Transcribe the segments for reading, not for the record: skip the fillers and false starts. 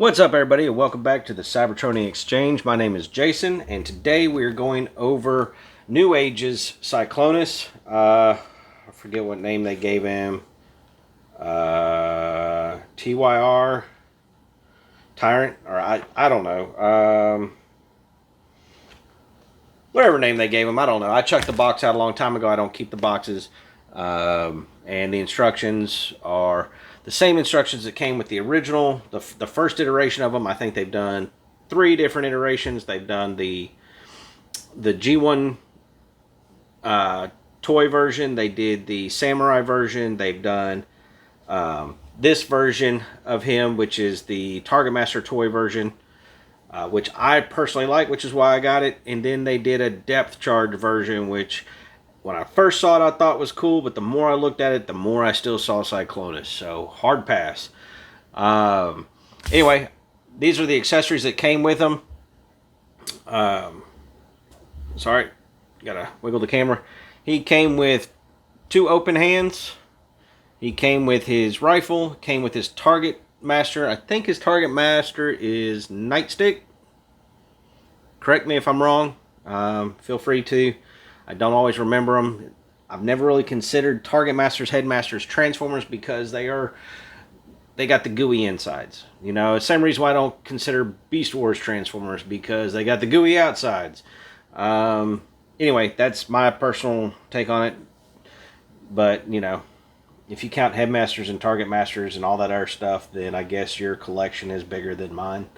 What's up, everybody, and welcome back to the Cybertronic Exchange. My name is Jason, and today we are going over NewAge's Cyclonus. I forget what name they gave him. TYR Tyrant, or I don't know. Whatever name they gave him, I don't know. I chucked the box out a long time ago. I don't keep the boxes, and the instructions are the same instructions that came with the original, the first iteration of them. I think they've done 3 different iterations. They've done the G1 toy version. They did the Samurai version. They've done this version of him, which is the Target Master toy version, which I personally like, which is why I got it. And then they did a depth charge version, which when I first saw it, I thought was cool, but the more I looked at it, the more I still saw Cyclonus. So, hard pass. Anyway, these are the accessories that came with them. Sorry, gotta wiggle the camera. He came with 2 open hands. He came with his rifle, came with his Target Master. I think his Target Master is Nightstick. Correct me if I'm wrong. Feel free to. I don't always remember them. I've never really considered Target Masters, Headmasters, Transformers because they got the gooey insides. You know, same reason why I don't consider Beast Wars Transformers, because they got the gooey outsides. Anyway, that's my personal take on it. But, you know, if you count Headmasters and Target Masters and all that other stuff, then I guess your collection is bigger than mine.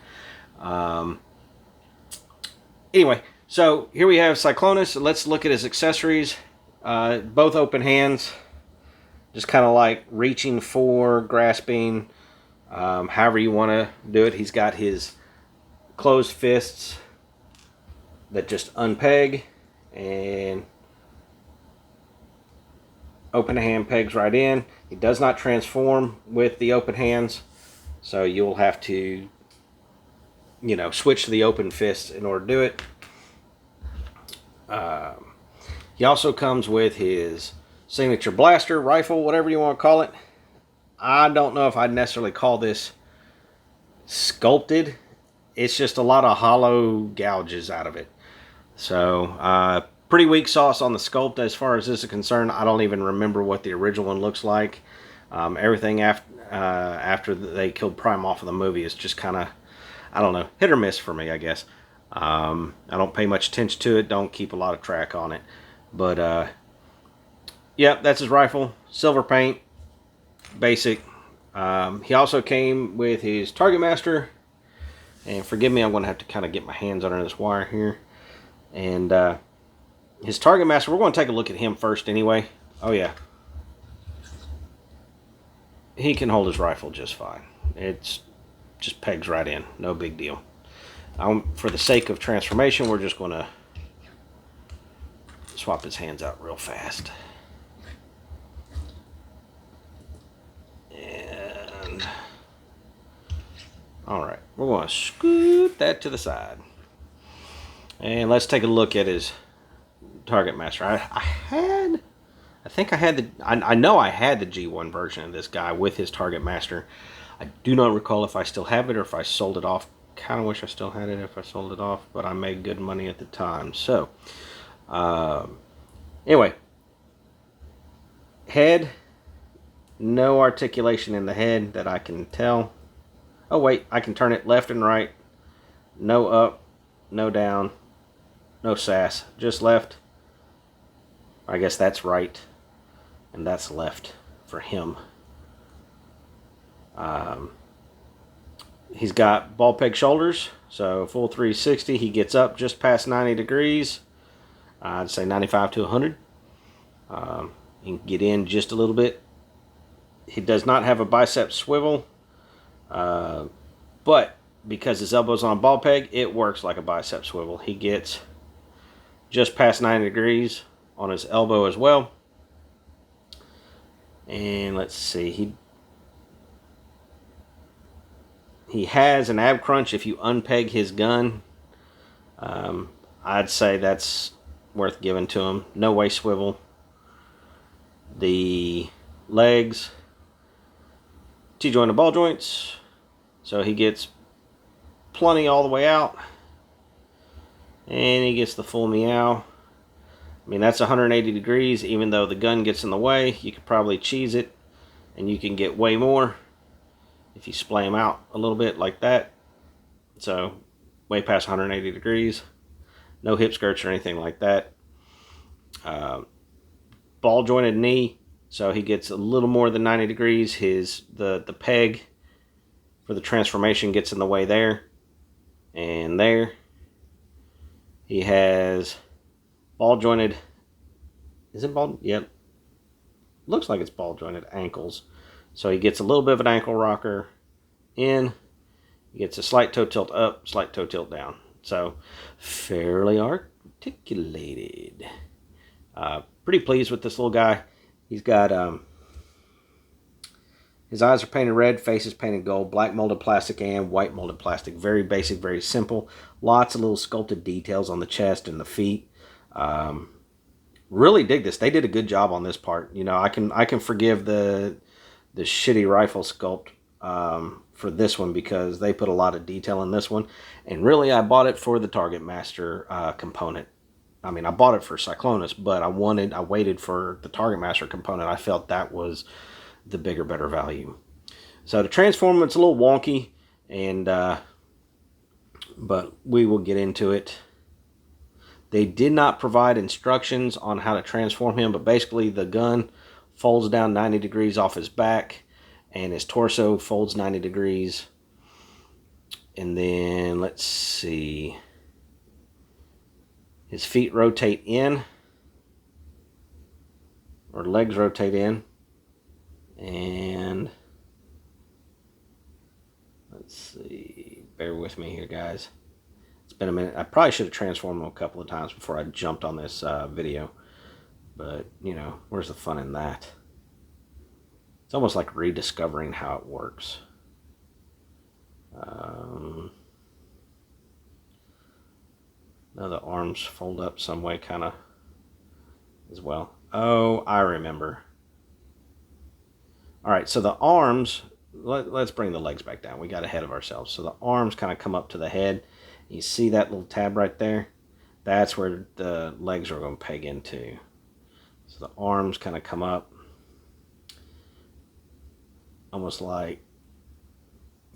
Anyway, so here we have Cyclonus. Let's look at his accessories. Both open hands, just kind of like reaching for, grasping, however you want to do it. He's got his closed fists that just unpeg and open hand pegs right in. He does not transform with the open hands, so you'll have to, you know, switch to the open fists in order to do it. He also comes with his signature blaster, rifle, whatever you want to call it. I don't know if I'd necessarily call this sculpted. It's just a lot of hollow gouges out of it. So, pretty weak sauce on the sculpt as far as this is concerned. I don't even remember what the original one looks like. Everything after they killed Prime off of the movie is just kind of, I don't know, hit or miss for me, I guess. I don't pay much attention to it, don't keep a lot of track on it. But, yeah, that's his rifle. Silver paint. Basic. He also came with his Target Master. And forgive me, I'm going to have to kind of get my hands under this wire here. And his Target Master, we're going to take a look at him first anyway. Oh, yeah. He can hold his rifle just fine. It's just pegs right in. No big deal. For the sake of transformation, we're just going to swap his hands out real fast. And alright, we're going to scoot that to the side. And let's take a look at his Target Master. I know I had the G1 version of this guy with his Target Master. I do not recall if I still have it or if I sold it off. Kind of wish I still had it if I sold it off, but I made good money at the time. So, anyway, head, no articulation in the head that I can tell. Oh wait, I can turn it left and right. No up, no down, no sass, just left. I guess that's right, and that's left for him. He's got ball peg shoulders, so full 360. He gets up just past 90 degrees. I'd say 95 to 100. He can get in just a little bit. He does not have a bicep swivel, but because his elbow's on a ball peg, it works like a bicep swivel. He gets just past 90 degrees on his elbow as well. And let's see, he has an ab crunch if you unpeg his gun. I'd say that's worth giving to him. No way swivel. The legs, T-joint and ball joints. So he gets plenty all the way out. And he gets the full meow. I mean, that's 180 degrees. Even though the gun gets in the way, you could probably cheese it, and you can get way more if you splay them out a little bit like that. So, way past 180 degrees. No hip skirts or anything like that. Ball jointed knee, so he gets a little more than 90 degrees. The peg for the transformation gets in the way there and there. He has ball jointed. Is it ball? Yep. Looks like it's ball jointed ankles. So he gets a little bit of an ankle rocker in. He gets a slight toe tilt up, slight toe tilt down. So fairly articulated. Pretty pleased with this little guy. He's got his eyes are painted red, face is painted gold, black molded plastic and white molded plastic. Very basic, very simple. Lots of little sculpted details on the chest and the feet. Really dig this. They did a good job on this part. You know, I can forgive the shitty rifle sculpt for this one because they put a lot of detail in this one. And really, I bought it for the Target Master component. I mean, I bought it for Cyclonus, but I waited for the Target Master component. I felt that was the bigger, better value. So the transformament's a little wonky, and but we will get into it. They did not provide instructions on how to transform him, but basically the gun folds down 90 degrees off his back, and his torso folds 90 degrees. And then, let's see, his feet rotate in, or legs rotate in, and let's see, bear with me here, guys. It's been a minute. I probably should have transformed him a couple of times before I jumped on this video, but, you know, where's the fun in that? It's almost like rediscovering how it works. Now the arms fold up some way kind of as well. Oh, I remember. All right, so the arms, let's bring the legs back down. We got ahead of ourselves. So the arms kind of come up to the head. You see that little tab right there? That's where the legs are going to peg into. So the arms kind of come up. Almost like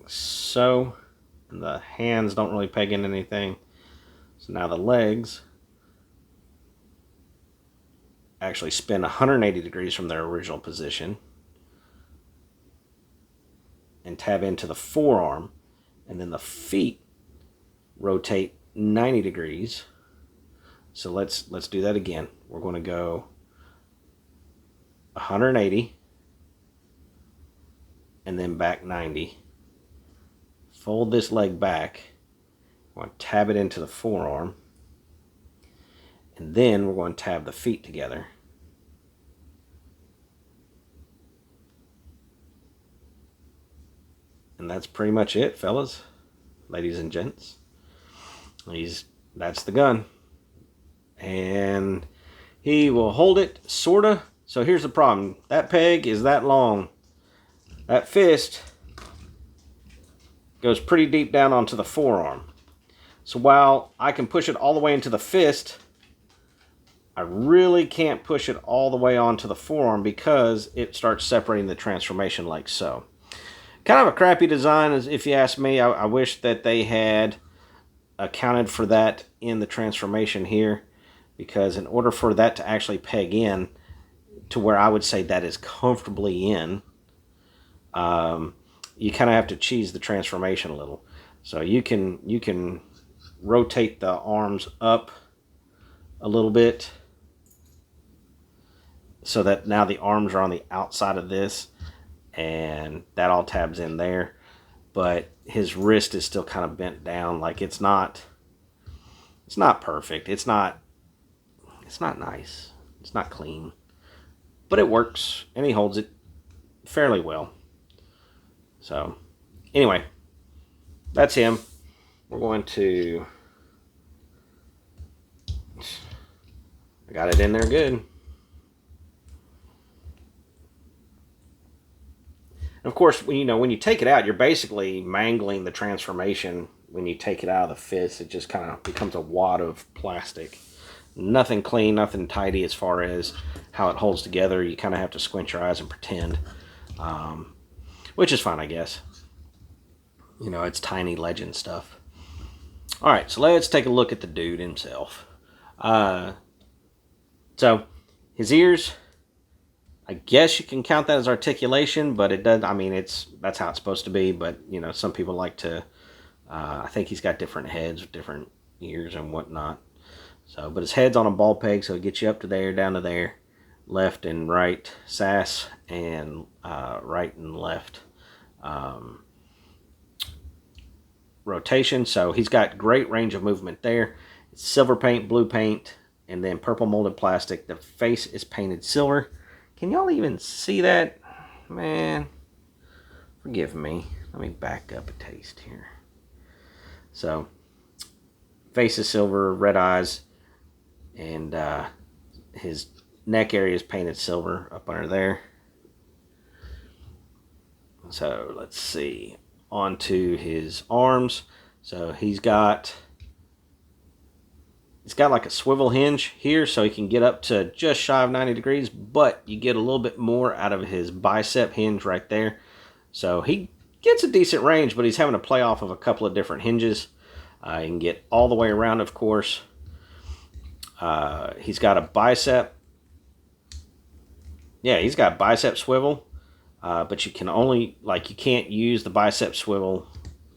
so. And the hands don't really peg into anything. So now the legs actually spin 180 degrees from their original position and tab into the forearm, and then the feet rotate 90 degrees. So let's do that again. We're going to go 180 and then back 90. Fold this leg back. We're going to tab it into the forearm, and then we're going to tab the feet together. And that's pretty much it, fellas, ladies and gents. That's the gun. And he will hold it, sorta. So here's the problem. That peg is that long. That fist goes pretty deep down onto the forearm. So while I can push it all the way into the fist, I really can't push it all the way onto the forearm because it starts separating the transformation like so. Kind of a crappy design, if you ask me. I wish that they had accounted for that in the transformation here, because in order for that to actually peg in to where I would say that is comfortably in, you kind of have to cheese the transformation a little. So you can rotate the arms up a little bit so that now the arms are on the outside of this, and that all tabs in there. But his wrist is still kind of bent down. Like it's not perfect. It's not nice. It's not clean. But it works, and he holds it fairly well. So, anyway, that's him. We're going to... I got it in there good. And of course, when you take it out, you're basically mangling the transformation when you take it out of the fist, it just kind of becomes a wad of plastic. Nothing clean, nothing tidy as far as how it holds together. You kind of have to squint your eyes and pretend, which is fine, I guess. You know, it's tiny legend stuff. All right, so let's take a look at the dude himself. So his ears, I guess you can count that as articulation, but it does. I mean, that's how it's supposed to be. But you know, some people like to. I think he's got different heads, different ears, and whatnot. So, but his head's on a ball peg, so it gets you up to there, down to there, left and right, sass, and right and left rotation. So he's got great range of movement there. It's silver paint, blue paint, and then purple molded plastic. The face is painted silver. Can y'all even see that? Man, forgive me. Let me back up a taste here. So, face is silver, red eyes, and his neck area is painted silver up under there. So, let's see. On to his arms. So, he's got like a swivel hinge here, so he can get up to just shy of 90 degrees, but you get a little bit more out of his bicep hinge right there. So he gets a decent range, but he's having to play off of a couple of different hinges. You can get all the way around, of course. He's got a bicep. Yeah, he's got bicep swivel, but you can't use the bicep swivel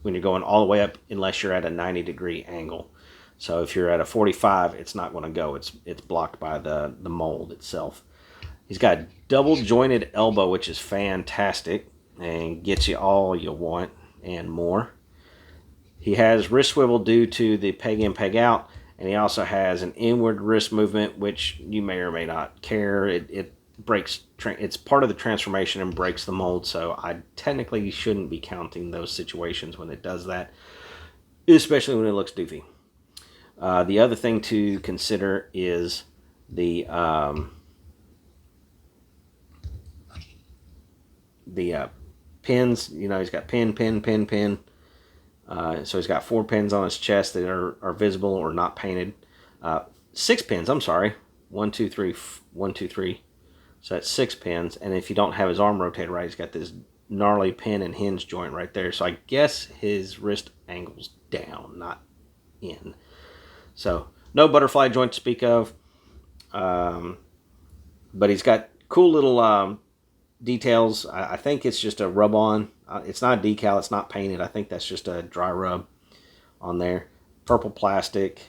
when you're going all the way up unless you're at a 90-degree angle. So if you're at a 45, it's not going to go. It's blocked by the mold itself. He's got double jointed elbow, which is fantastic and gets you all you want and more. He has wrist swivel due to the peg in, peg out, and he also has an inward wrist movement, which you may or may not care. It breaks. It's part of the transformation and breaks the mold. So I technically shouldn't be counting those situations when it does that, especially when it looks doofy. The other thing to consider is the pins. You know, he's got pin. So he's got 4 pins on his chest that are visible or not painted. 6 pins, I'm sorry. 1, 2, 3, 1, 2, 3. So that's 6 pins. And if you don't have his arm rotated right, he's got this gnarly pin and hinge joint right there. So I guess his wrist angle's down, not in. So, no butterfly joint to speak of. But he's got cool little details. I think it's just a rub-on. It's not a decal. It's not painted. I think that's just a dry rub on there. Purple plastic,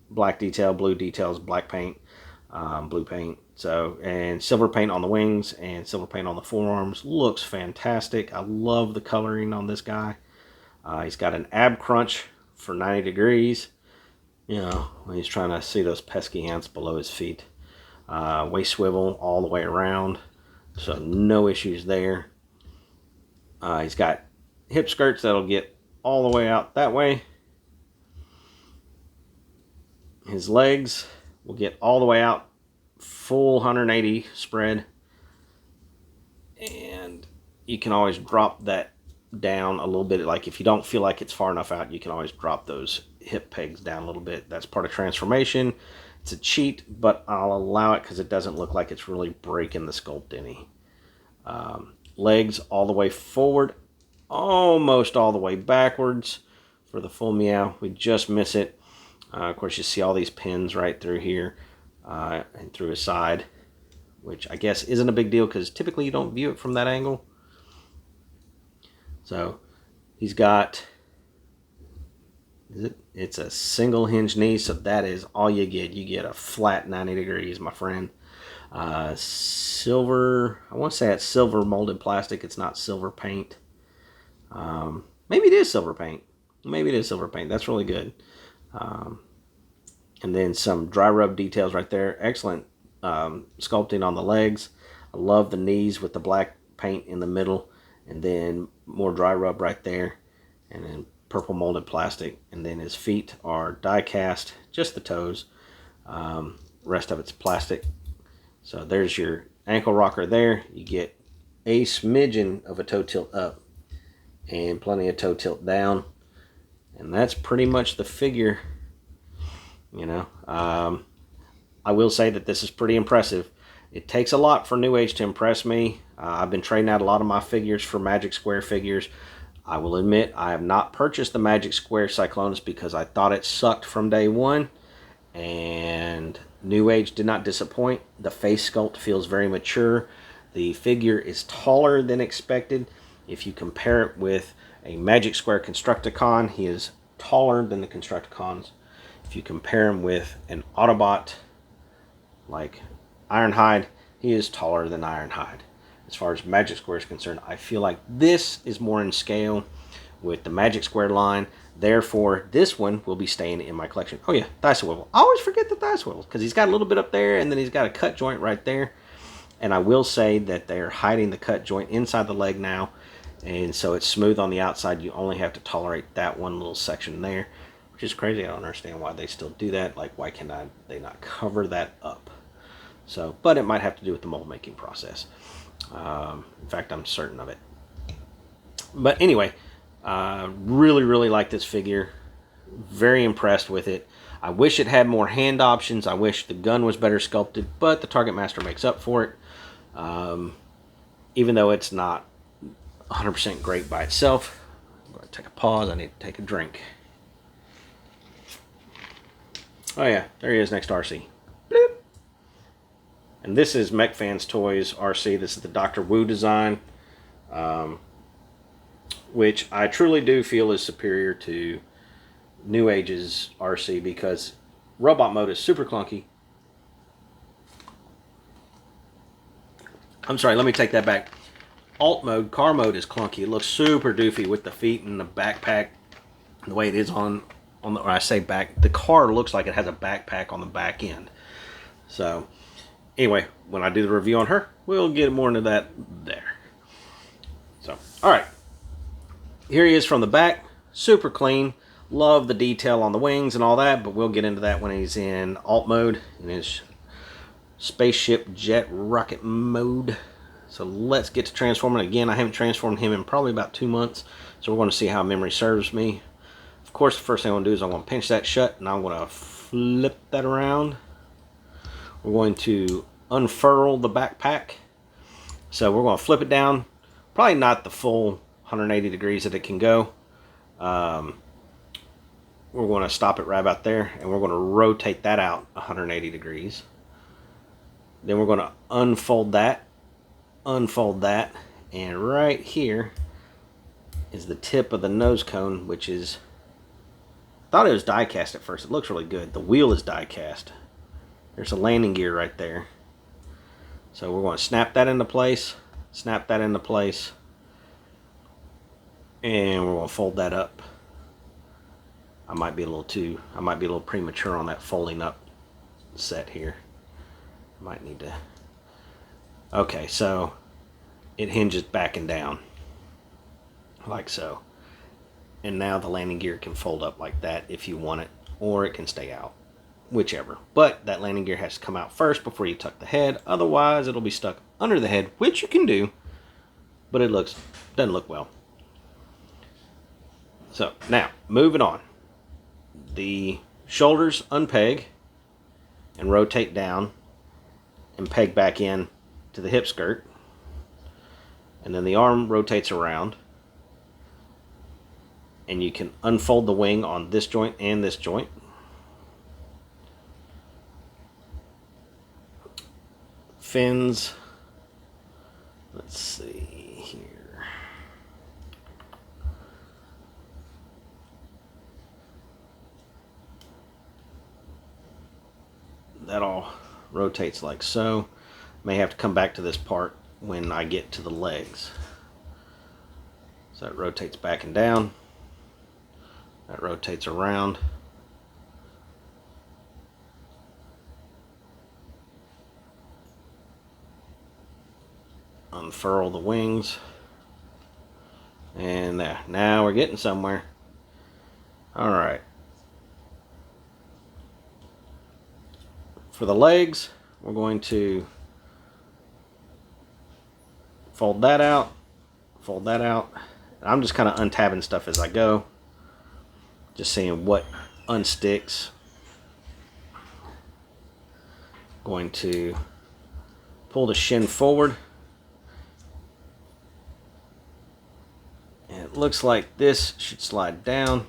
black detail, blue details, black paint, blue paint. So, and silver paint on the wings and silver paint on the forearms. Looks fantastic. I love the coloring on this guy. He's got an ab crunch for 90 degrees. You know, when he's trying to see those pesky ants below his feet. Waist swivel all the way around. So no issues there. He's got hip skirts that'll get all the way out that way. His legs will get all the way out, full 180 spread. And you can always drop that down a little bit. Like if you don't feel like it's far enough out, you can always drop those hip pegs down a little bit. That's part of transformation. It's a cheat, but I'll allow it because it doesn't look like it's really breaking the sculpt any. Legs all the way forward, almost all the way backwards for the full meow. We just miss it. Of course, you see all these pins right through here and through his side, which I guess isn't a big deal because typically you don't view it from that angle. So he's got, it's a single hinge knee, so that is all you get. You get a flat 90 degrees, my friend. Silver, I want to say it's silver molded plastic. It's not silver paint. Maybe it is silver paint. Maybe it is silver paint. That's really good. And then some dry rub details right there. Excellent sculpting on the legs. I love the knees with the black paint in the middle. And then more dry rub right there. And then purple molded plastic. And then his feet are die cast, just the toes. Rest of it's plastic. So there's your ankle rocker there. You get a smidgen of a toe tilt up and plenty of toe tilt down. And that's pretty much the figure, you know. I will say that this is pretty impressive. It takes a lot for NewAge to impress me. I've been trading out a lot of my figures for Magic Square figures. I will admit I have not purchased the Magic Square Cyclonus because I thought it sucked from day one. And NewAge did not disappoint. The face sculpt feels very mature. The figure is taller than expected. If you compare it with a Magic Square Constructicon, he is taller than the Constructicons. If you compare him with an Autobot like Ironhide, he is taller than Ironhide. As far as Magic Square is concerned, I feel like this is more in scale with the Magic Square line. Therefore, this one will be staying in my collection. Oh yeah, thigh swivel. I always forget the thigh swivel because he's got a little bit up there and then he's got a cut joint right there. And I will say that they're hiding the cut joint inside the leg now. And so it's smooth on the outside. You only have to tolerate that one little section there, which is crazy. I don't understand why they still do that. Like, why can they not cover that up? So, but it might have to do with the mold making process. In fact, I'm certain of it. But anyway, really like this figure. Very impressed with it. I wish it had more hand options. I wish the gun was better sculpted, but the Target Master makes up for it. Even though it's not 100% great by itself. I'm going to take a pause. I need to take a drink. Oh yeah, there he is next to RC. Bloop. And this is Mech Fans Toys RC. This is the Dr. Wu design, which I truly do feel is superior to NewAge's RC because robot mode is super clunky. I'm sorry, let me take that back. Alt mode, car mode is clunky. It looks super doofy with the feet and the backpack, the way it is on the, or I say back, the car looks like it has a backpack on the back end. So anyway, when I do the review on her, we'll get more into that there. So, all right. Here he is from the back, super clean. Love the detail on the wings and all that, but we'll get into that when he's in alt mode, in his spaceship jet rocket mode. So let's get to transforming. Again, I haven't transformed him in probably about 2 months, so we're going to see how memory serves me. Of course, the first thing I'm going to do is I'm going to pinch that shut, and I'm going to flip that around. We're going to unfurl the backpack. So we're going to flip it down, probably not the full 180 degrees that it can go. We're going to stop it right about there, and we're going to rotate that out 180 degrees. Then we're going to unfold that, and right here is the tip of the nose cone, which is, I thought it was die cast at first. It looks really good. The wheel is die cast. There's a landing gear right there. So we're going to snap that into place, and we're going to fold that up. I might be a little premature on that folding up set here. Might need to. Okay, so it hinges back and down like so. And now the landing gear can fold up like that if you want it, or it can stay out, whichever. But that landing gear has to come out first before you tuck the head. Otherwise, it'll be stuck under the head, which you can do, but it doesn't look well. So now, moving on. The shoulders unpeg and rotate down and peg back in to the hip skirt. And then the arm rotates around. And you can unfold the wing on this joint and this joint. Fins. Let's see here. That all rotates like so. May have to come back to this part when I get to the legs. So it rotates back and down. That rotates around. Unfurl the wings. And there. Now we're getting somewhere. Alright. For the legs, we're going to fold that out. I'm just kind of untabbing stuff as I go Just seeing what unsticks. Going to pull the shin forward. And it looks like this should slide down.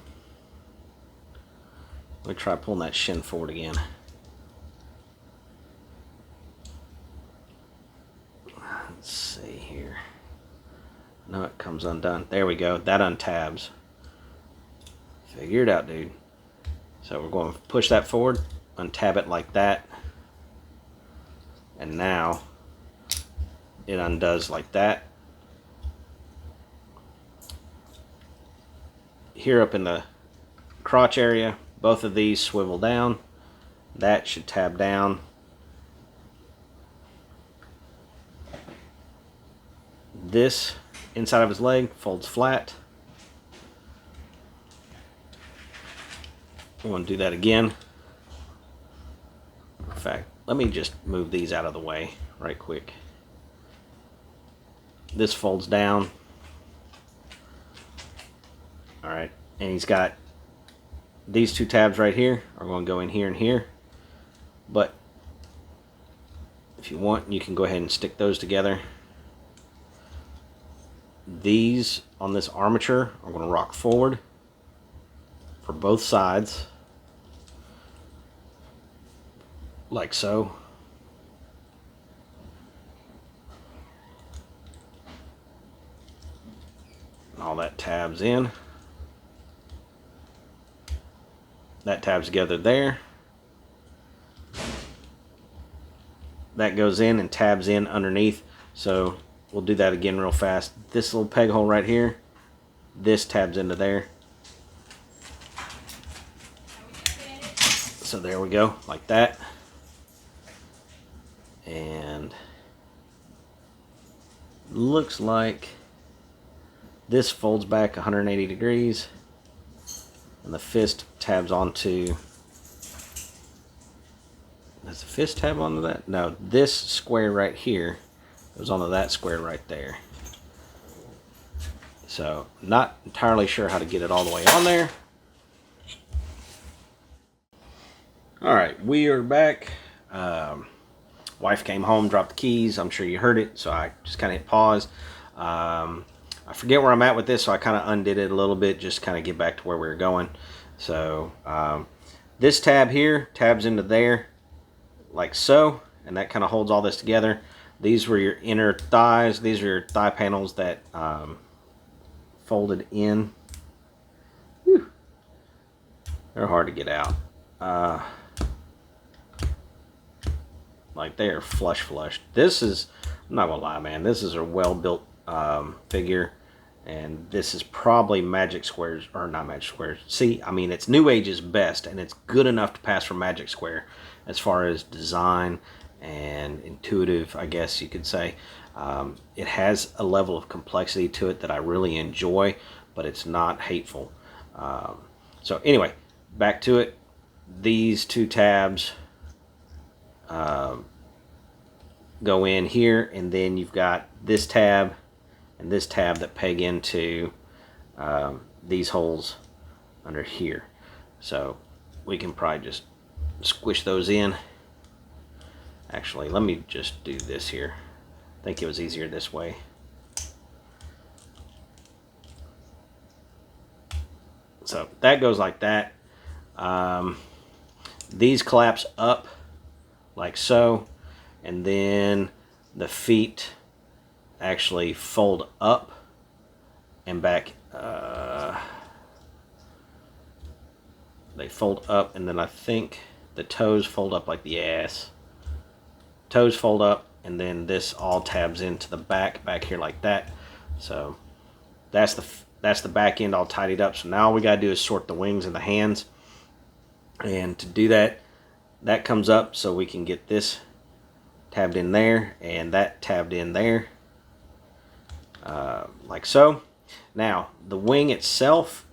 Let me try pulling that shin forward again. Let's see here. No, it comes undone. There we go. That untabs. Figure it out, dude. So we're going to push that forward, untab it like that. And now it undoes like that. Here up in the crotch area, both of these swivel down. That should tab down. This inside of his leg folds flat. I want to do that again. In fact, let me just move these out of the way right quick. This folds down. Alright, and he's got these two tabs right here are going to go in here and here. But if you want, you can go ahead and stick those together. These on this armature are going to rock forward for both sides, like so. And all that tabs in. That tabs together there. That goes in and tabs in underneath. So we'll do that again real fast. This little peg hole right here, this tabs into there. So there we go, like that. And looks like this folds back 180 degrees. And the fist tabs onto... Does the fist tab onto that? No, this square right here goes onto that square right there. So, not entirely sure how to get it all the way on there. Alright, we are back. Wife came home, dropped the keys. I'm sure you heard it, so I just kind of hit pause. I forget where I'm at with this, so I kind of undid it a little bit, just kind of get back to where we were going. So, this tab here tabs into there, like so, and that kind of holds all this together. These were your inner thighs. These are your thigh panels that folded in. Whew. They're hard to get out. Like they are flush. This is, I'm not gonna lie, man, this is a well-built figure, and this is probably Magic Square's, or not Magic Square's. See, I mean, it's NewAge's best, and it's good enough to pass for Magic Square as far as design and intuitive, I guess you could say. It has a level of complexity to it that I really enjoy, but it's not hateful. So anyway, back to it. These two tabs go in here, and then you've got this tab and this tab that peg into these holes under here. So we can probably just squish those in. Actually, let me just do this here. I think it was easier this way. So that goes like that. These collapse up like so, and then the feet actually fold up and back. They fold up, and then I think the toes fold up like the ass. Toes fold up, and then this all tabs into the back here like that. So that's the back end all tidied up. So now all we gotta do is sort the wings and the hands, and to do that, that comes up so we can get this tabbed in there and that tabbed in there, like so. Now the wing itself,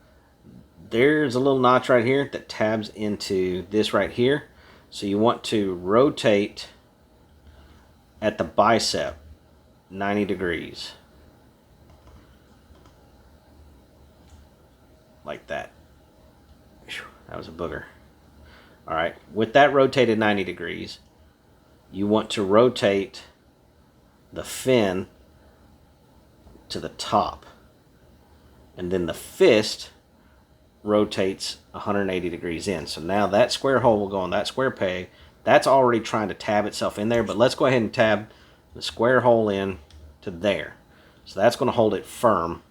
there's a little notch right here that tabs into this right here. So you want to rotate at the bicep 90 degrees. Like that. That was a booger. All right, with that rotated 90 degrees, you want to rotate the fin to the top. And then the fist rotates 180 degrees in. So now that square hole will go on that square peg. That's already trying to tab itself in there, but let's go ahead and tab the square hole in to there. So that's going to hold it firm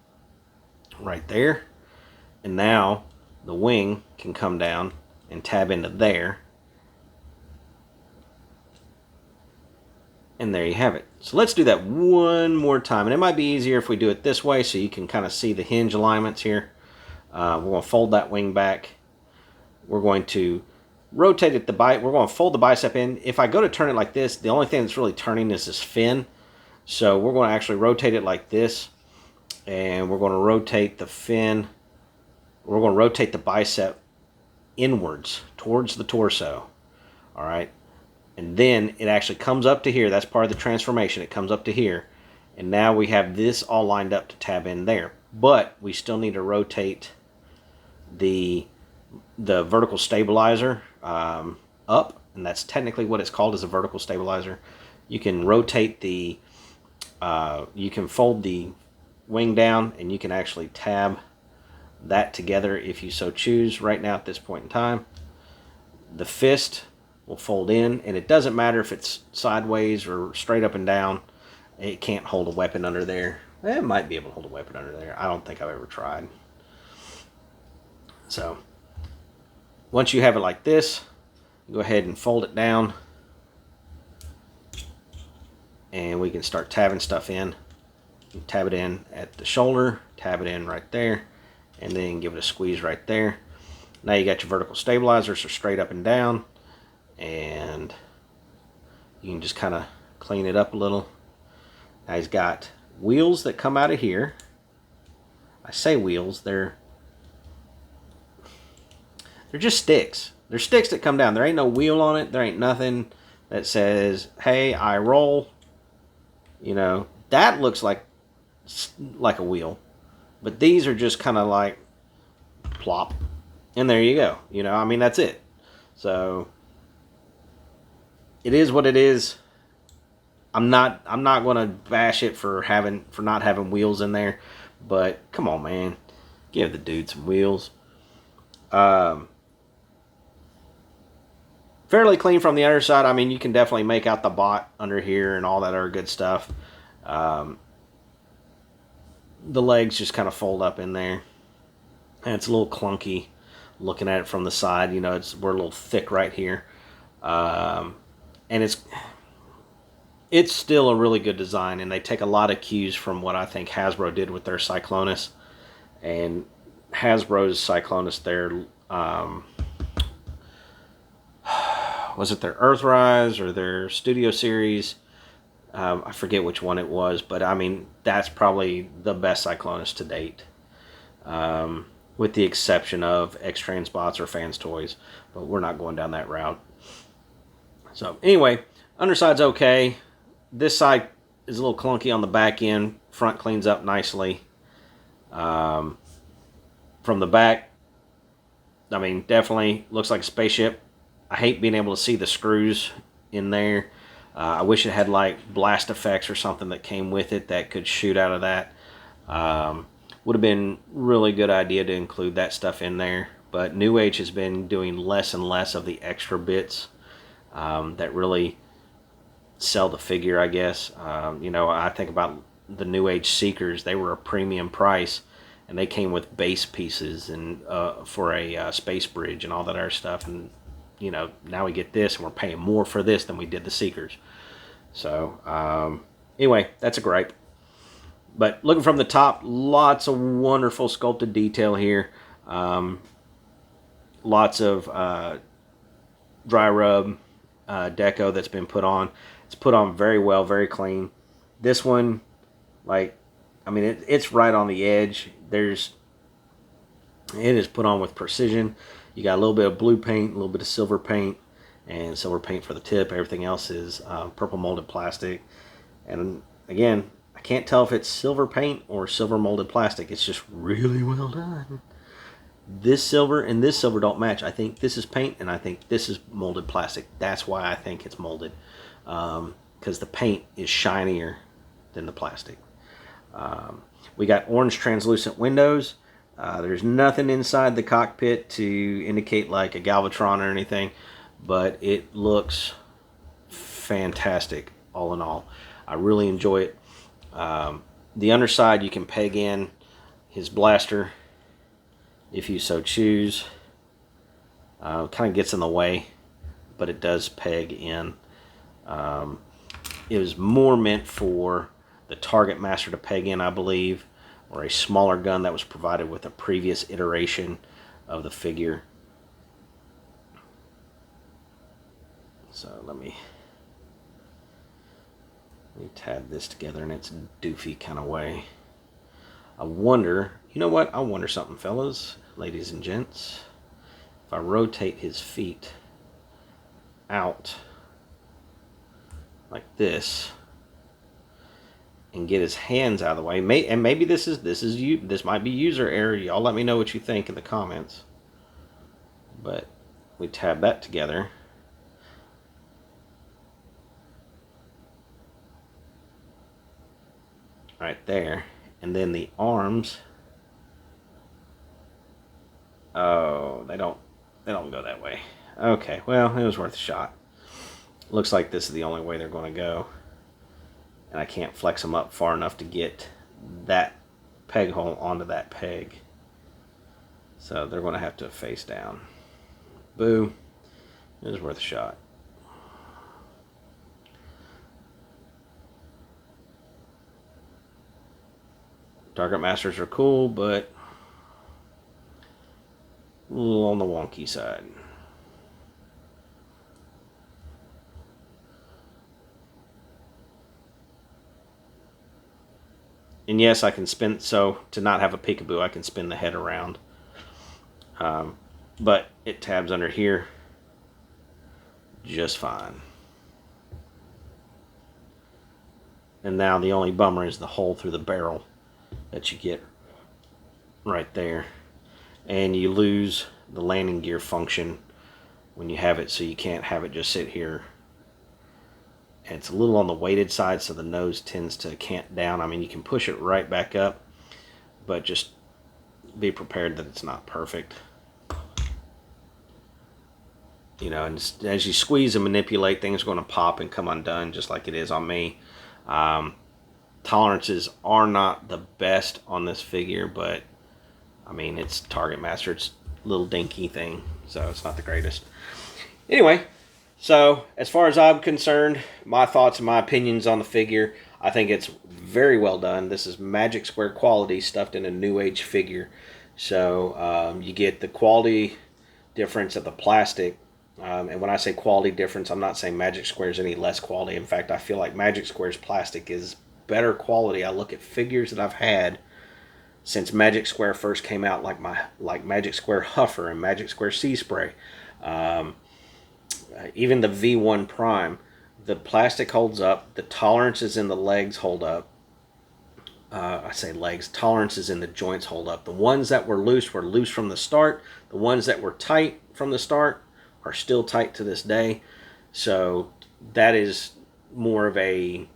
right there. And now the wing can come down and tab into there. And there you have it. So let's do that one more time. And it might be easier if we do it this way so you can kind of see the hinge alignments here. We're going to fold that wing back. We're going to rotate it. We're going to fold the bicep in. If I go to turn it like this, the only thing that's really turning is this fin. So we're going to actually rotate it like this. And we're going to rotate the fin. We're going to rotate the bicep inwards towards the torso. All right. And then it actually comes up to here. That's part of the transformation. It comes up to here. And now we have this all lined up to tab in there. But we still need to rotate the vertical stabilizer up. And that's technically what it's called, is a vertical stabilizer. You can rotate the, you can fold the wing down, and you can actually tab that together if you so choose right now at this point in time. The fist will fold in, and it doesn't matter if it's sideways or straight up and down. It can't hold a weapon under there. It might be able to hold a weapon under there. I don't think I've ever tried. So once you have it like this, go ahead and fold it down, and we can start tabbing stuff in. Tab it in at the shoulder, tab it in right there, and then give it a squeeze right there. Now you got your vertical stabilizers, so straight up and down, and you can just kind of clean it up a little. Now he's got wheels that come out of here. I say wheels, they're just sticks. They're sticks that come down. There ain't no wheel on it. There ain't nothing that says, hey, I roll. You know, that looks like a wheel, but these are just kind of like plop, and there you go. You know, I mean, that's it. So it is what it is. I'm not going to bash it for not having wheels in there, but come on, man, give the dude some wheels. Fairly clean from the underside. I mean, you can definitely make out the bot under here and all that other good stuff. The legs just kind of fold up in there, and it's a little clunky looking at it from the side. You know, we're a little thick right here, and it's still a really good design, and they take a lot of cues from what I think Hasbro did with their Cyclonus. And Hasbro's Cyclonus, their was it their Earthrise or their Studio Series? I forget which one it was, but I mean, that's probably the best Cyclonus to date, with the exception of X-Transbots or Fans Toys, but we're not going down that route. So anyway, underside's okay. This side is a little clunky on the back end. Front cleans up nicely. From the back, I mean, definitely looks like a spaceship. I hate being able to see the screws in there. I wish it had like blast effects or something that came with it that could shoot out of that. Would have been really good idea to include that stuff in there. But NewAge has been doing less and less of the extra bits that really sell the figure, I guess. You know, I think about the NewAge Seekers. They were a premium price, and they came with base pieces and for a space bridge and all that other stuff. And you know, now we get this, and we're paying more for this than we did the Seekers. So anyway, that's a gripe. But looking from the top, lots of wonderful sculpted detail here. Lots of dry rub deco that's been put on. It's put on very well, very clean. This one, like, I mean, it's right on the edge. It is put on with precision. You got a little bit of blue paint, a little bit of silver paint, and silver paint for the tip. Everything else is purple molded plastic. And again, I can't tell if it's silver paint or silver molded plastic. It's just really well done. This silver and this silver don't match. I think this is paint and I think this is molded plastic. That's why I think it's molded, because the paint is shinier than the plastic. We got orange translucent windows. There's nothing inside the cockpit to indicate like a Galvatron or anything, but it looks fantastic all in all. I really enjoy it. The underside, you can peg in his blaster if you so choose. Kind of gets in the way, but it does peg in. It was more meant for the target master to peg in, I believe, or a smaller gun that was provided with a previous iteration of the figure. So let me tab this together in its doofy kind of way. I wonder, you know what? I wonder something, fellas, ladies and gents. If I rotate his feet out like this and get his hands out of the way, and maybe this might be user error. Y'all let me know what you think in the comments. But we tab that together. Right there. And then the arms, oh, they don't go that way. Okay, well, it was worth a shot. Looks like this is the only way they're going to go. And I can't flex them up far enough to get that peg hole onto that peg. So they're going to have to face down. Boo. It was worth a shot. Target masters are cool, but a little on the wonky side. And yes, I can spin, so to not have a peekaboo, I can spin the head around. But it tabs under here just fine. And now the only bummer is the hole through the barrel that you get right there. And you lose the landing gear function when you have it, so you can't have it just sit here. And it's a little on the weighted side, so the nose tends to cant down. I mean, you can push it right back up, but just be prepared that it's not perfect. You know, and as you squeeze and manipulate, things are going to pop and come undone, just like it is on me. Tolerances are not the best on this figure, but I mean, it's Target Master. It's a little dinky thing, so it's not the greatest. Anyway, so as far as I'm concerned, my thoughts and my opinions on the figure, I think it's very well done. This is Magic Square quality stuffed in a NewAge figure. So you get the quality difference of the plastic. And when I say quality difference, I'm not saying Magic Square is any less quality. In fact, I feel like Magic Square's plastic is better quality. I look at figures that I've had since Magic Square first came out, like Magic Square Huffer and Magic Square Sea Spray. Even the V1 Prime, the plastic holds up, the tolerances in the legs hold up. I say legs, tolerances in the joints hold up. The ones that were loose from the start. The ones that were tight from the start are still tight to this day. So that is more of a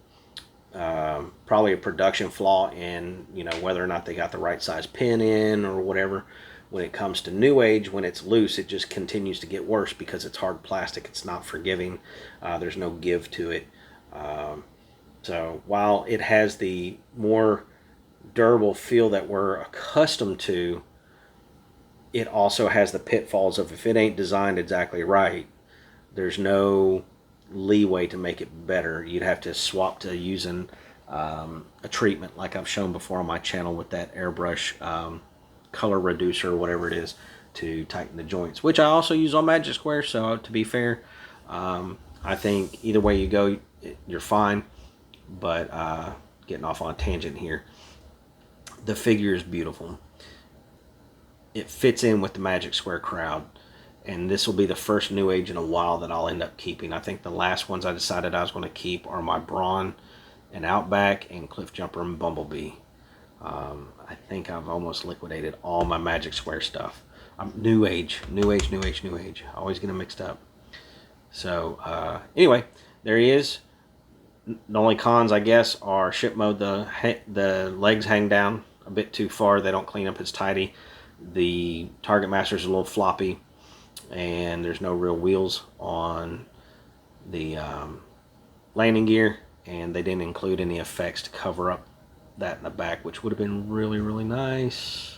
probably a production flaw in, you know, whether or not they got the right size pin in or whatever. When it comes to NewAge, when it's loose, it just continues to get worse because it's hard plastic. It's not forgiving. There's no give to it. So while it has the more durable feel that we're accustomed to, it also has the pitfalls of if it ain't designed exactly right, there's no leeway to make it better. You'd have to swap to using a treatment like I've shown before on my channel with that airbrush color reducer or whatever it is to tighten the joints, which I also use on Magic Square. So to be fair, I think either way you go, you're fine. But getting off on a tangent here, the figure is beautiful. It fits in with the Magic Square crowd, and this will be the first NewAge in a while that I'll end up keeping. I think the last ones I decided I was going to keep are my Brawn and Outback and Cliffjumper and Bumblebee. I think I've almost liquidated all my Magic Square stuff. NewAge. I always get them mixed up. So anyway, there he is. The only cons, I guess, are ship mode. The legs hang down a bit too far. They don't clean up as tidy. The target master is a little floppy, and there's no real wheels on the landing gear, and they didn't include any effects to cover up that in the back, which would have been really, really nice.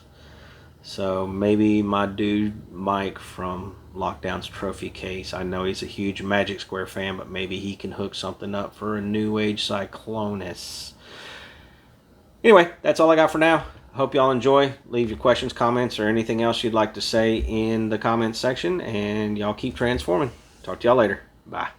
So maybe my dude Mike from Lockdown's Trophy Case, I know he's a huge Magic Square fan, but maybe he can hook something up for a NewAge Cyclonus. Anyway, that's all I got for now. Hope y'all enjoy. Leave your questions, comments, or anything else you'd like to say in the comments section, and y'all keep transforming. Talk to y'all later. Bye.